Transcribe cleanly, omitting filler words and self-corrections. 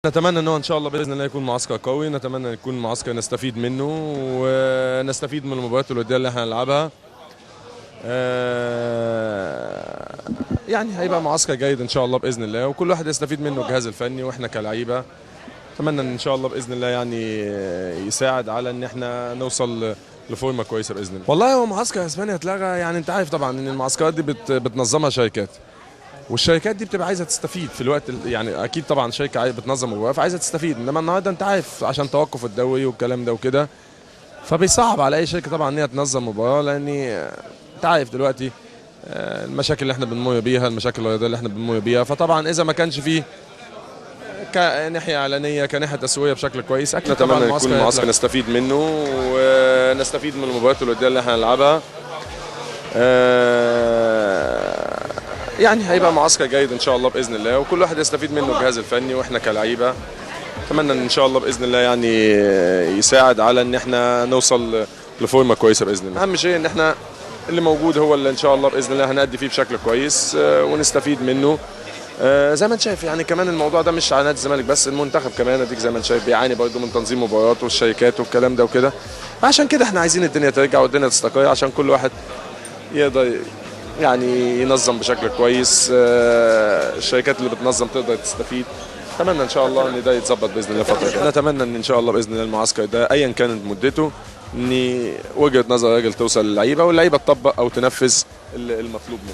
نتمنى ان هو ان شاء الله باذن الله يكون معسكر قوي، نتمنى يكون معسكر نستفيد منه ونستفيد من المباريات الوديه اللي احنا هنلعبها. يعني هيبقى معسكر جيد ان شاء الله باذن الله، وكل واحد يستفيد منه الجهاز الفني واحنا كلعيبه. اتمنى ان شاء الله باذن الله يعني يساعد على ان احنا نوصل لفورمه كويسه باذن الله. والله هو معسكر اسبانيا اتلغى، يعني انت عارف طبعا ان المعسكرات دي بتنظمها شركات، والشركات دي بتبقى عايزه تستفيد في الوقت يعني اكيد طبعا شركه بتنظم مباراه فعايزه تستفيد، انما النهارده انت عارف عشان توقف الدوري والكلام ده وكده، فبيصعب على اي شركه طبعا ان هي تنظم مباراه، لان انت عارف دلوقتي المشاكل اللي احنا بنمر بيها، المشاكل الرياضيه اللي احنا بنمر بيها، فطبعا اذا ما كانش فيه كناحيه اعلانيه كناحيه تسويقيه بشكل كويس اكيد نتمنى يكون معسكر نستفيد منه ونستفيد من المباريات الوديه اللي احنا هنلعبها. يعني هيبقى معسكر جيد ان شاء الله باذن الله، وكل واحد يستفيد منه الجهاز الفني واحنا كلعيبه. اتمنى ان شاء الله باذن الله يعني يساعد على ان احنا نوصل لفورمه كويسه باذن الله. اهم شيء ان احنا اللي موجود هو اللي ان شاء الله باذن الله هنأدي فيه بشكل كويس ونستفيد منه. زي ما انت شايف يعني كمان الموضوع ده مش على نادي الزمالك بس، المنتخب كمان اديك زي ما انت شايف بيعاني برضه من تنظيم مباريات والشركات والكلام ده وكده، عشان كده احنا عايزين الدنيا ترجع والدنيا تستقر عشان كل واحد يقدر يعني ينظم بشكل كويس، الشركات اللي بتنظم تقدر تستفيد. اتمنى ان شاء الله ان ده يتظبط باذن الله الفتره الجايه. نتمنى ان شاء الله باذن الله المعسكر ده ايا كانت مدته ان وجهه نظر الراجل توصل للعيبه واللعيبه تطبق او تنفذ المطلوب منها.